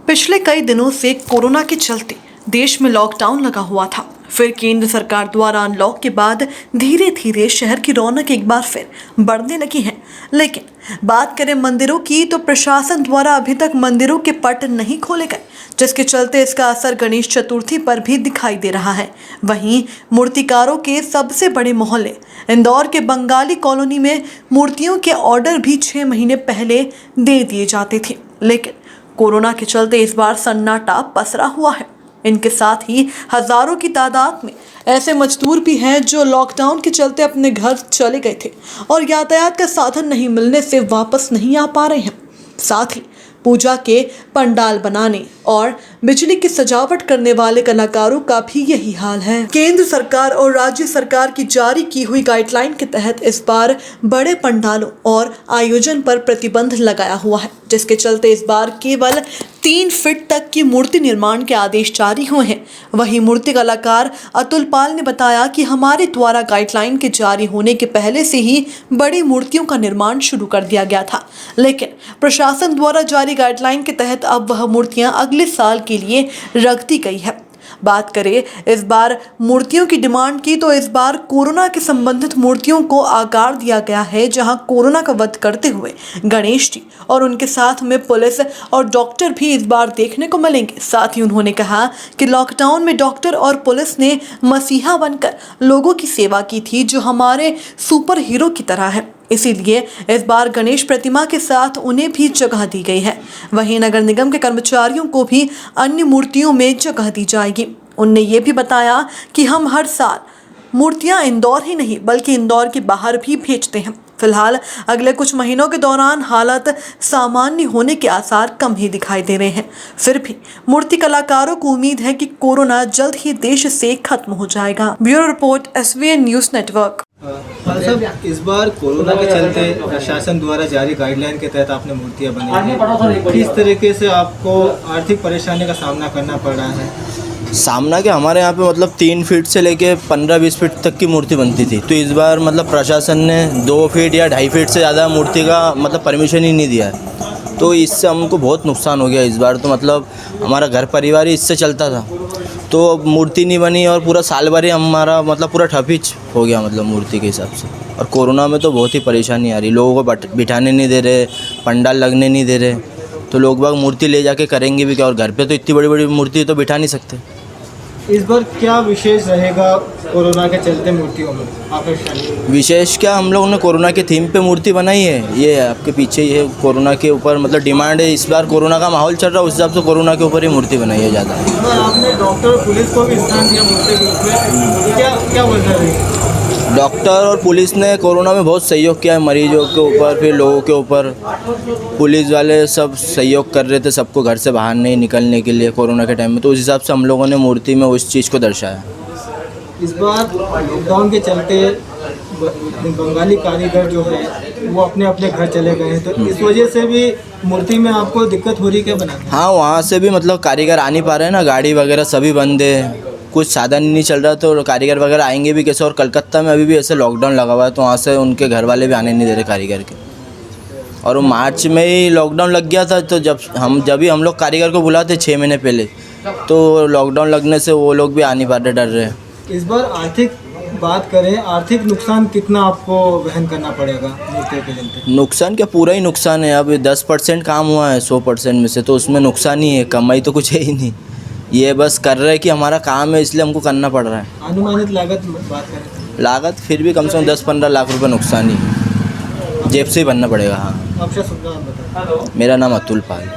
पिछले कई दिनों से कोरोना के चलते देश में लॉकडाउन लगा हुआ था। फिर केंद्र सरकार द्वारा अनलॉक के बाद धीरे धीरे शहर की रौनक एक बार फिर बढ़ने लगी है। लेकिन बात करें मंदिरों की तो प्रशासन द्वारा अभी तक मंदिरों के पट नहीं खोले गए, जिसके चलते इसका असर गणेश चतुर्थी पर भी दिखाई दे रहा है। वहीं मूर्तिकारों के सबसे बड़े मोहल्ले इंदौर के बंगाली कॉलोनी में मूर्तियों के ऑर्डर भी 6 महीने पहले दे दिए जाते थे, लेकिन कोरोना के चलते इस बार सन्नाटा पसरा हुआ है। इनके साथ ही हजारों की तादाद में ऐसे मजदूर भी हैं जो लॉकडाउन के चलते अपने घर चले गए थे और यातायात का साधन नहीं मिलने से वापस नहीं आ पा रहे हैं। साथ ही पूजा के पंडाल बनाने और बिजली की सजावट करने वाले कलाकारों का भी यही हाल है। केंद्र सरकार और राज्य सरकार की जारी की हुई गाइडलाइन के तहत इस बार बड़े पंडालों और आयोजन पर प्रतिबंध लगाया हुआ है, जिसके चलते इस बार केवल 3 फीट तक की मूर्ति निर्माण के आदेश जारी हुए हैं। वहीं मूर्ति कलाकार अतुल पाल ने बताया कि हमारे द्वारा गाइडलाइन के जारी होने के पहले से ही बड़ी मूर्तियों का निर्माण शुरू कर दिया गया था, लेकिन प्रशासन द्वारा जारी गाइडलाइन के तहत अब वह मूर्तियां अगले साल के लिए रख दी गई है। बात करें इस बार मूर्तियों की डिमांड की तो इस बार कोरोना के संबंधित मूर्तियों को आकार दिया गया है, जहां कोरोना का वध करते हुए गणेश जी और उनके साथ में पुलिस और डॉक्टर भी इस बार देखने को मिलेंगे। साथ ही उन्होंने कहा कि लॉकडाउन में डॉक्टर और पुलिस ने मसीहा बनकर लोगों की सेवा की थी, जो हमारे सुपर हीरो की तरह है। इसीलिए इस बार गणेश प्रतिमा के साथ उन्हें भी जगह दी गई है। वहीं नगर निगम के कर्मचारियों को भी अन्य मूर्तियों में जगह दी जाएगी। उनने ये भी बताया कि हम हर साल मूर्तियां इंदौर ही नहीं बल्कि इंदौर के बाहर भी भेजते हैं। फिलहाल अगले कुछ महीनों के दौरान हालात सामान्य होने के आसार कम ही दिखाई दे रहे हैं। फिर भी मूर्ति कलाकारों को उम्मीद है कि कोरोना जल्द ही देश से खत्म हो जाएगा। Bureau report SVN news network. साहब, इस बार कोरोना के चलते प्रशासन द्वारा जारी गाइडलाइन के तहत आपने मूर्तियां बनाई हैं। किस तरीके से आपको आर्थिक परेशानी का सामना करना पड़ रहा है? सामना क्या, हमारे यहाँ पे मतलब 3 फीट से लेके 15-20 फीट तक की मूर्ति बनती थी, तो इस बार मतलब प्रशासन ने 2 फीट या 2.5 फीट से ज़्यादा मूर्ति का मतलब परमिशन ही नहीं दिया है। तो इससे हमको बहुत नुकसान हो गया इस बार। तो मतलब हमारा घर परिवार ही इससे चलता था, तो मूर्ति नहीं बनी और पूरा साल भर ही हमारा मतलब पूरा ठप ही हो गया मतलब मूर्ति के हिसाब से। और कोरोना में तो बहुत ही परेशानी आ रही, लोगों को बिठाने नहीं दे रहे, पंडाल लगने नहीं दे रहे, तो लोग बाग मूर्ति ले जाके करेंगे भी क्या, और घर पे तो इतनी बड़ी बड़ी मूर्ति तो बिठा नहीं सकते। इस बार क्या विशेष रहेगा कोरोना के चलते मूर्तियों में? विशेष क्या, हम लोगों ने कोरोना के थीम पे मूर्ति बनाई है। ये आपके पीछे ये कोरोना के ऊपर मतलब डिमांड है, इस बार कोरोना का माहौल चल रहा है, उस हिसाब से कोरोना के ऊपर ही मूर्ति बनाई है ज़्यादा। इस बार आपने डॉक्टर और पुलिस को भी स्थान दिया मूर्ति के उसमें, क्या वजह है? डॉक्टर और पुलिस ने कोरोना में बहुत सहयोग किया है, मरीजों के ऊपर, फिर लोगों के ऊपर। पुलिस वाले सब सहयोग कर रहे थे सबको घर से बाहर नहीं निकलने के लिए कोरोना के टाइम में, तो उस हिसाब से हम लोगों ने मूर्ति में उस चीज़ को दर्शाया। इस बार लॉकडाउन के चलते बंगाली कारीगर जो है वो अपने अपने घर चले गए हैं, तो इस वजह से भी मूर्ति में आपको दिक्कत हो रही क्या बनाने? हाँ, वहाँ से भी मतलब कारीगर आ नहीं पा रहे हैं ना, गाड़ी वगैरह सभी बंद है, कुछ साधन नहीं चल रहा, तो कारीगर वगैरह आएंगे भी कैसे। और कलकत्ता में अभी भी ऐसे लॉकडाउन लगा हुआ है, तो वहाँ से उनके घर वाले भी आने नहीं दे रहे कारीगर के। और वो मार्च में ही लॉकडाउन लग गया था, तो जब भी हम लोग कारीगर को बुलाते 6 महीने पहले, तो लॉकडाउन लगने से वो लोग भी आ नहीं पा रहे, डर रहे। इस बार आर्थिक बात करें, आर्थिक नुकसान कितना आपको वहन करना पड़ेगा मूर्ति के चलते? नुकसान क्या, पूरा ही नुकसान है। अब 10% काम हुआ है 100% में से, तो उसमें नुकसान ही है, कमाई तो कुछ है ही नहीं। ये बस कर रहे हैं कि हमारा काम है इसलिए हमको करना पड़ रहा है। अनुमानित लागत बात करें, लागत फिर भी कम से कम 10-15 लाख रुपए नुकसान ही है, जेब से ही भरना पड़ेगा। हाँ। आपका शुभ नाम बताएं। मेरा नाम अतुल पाल।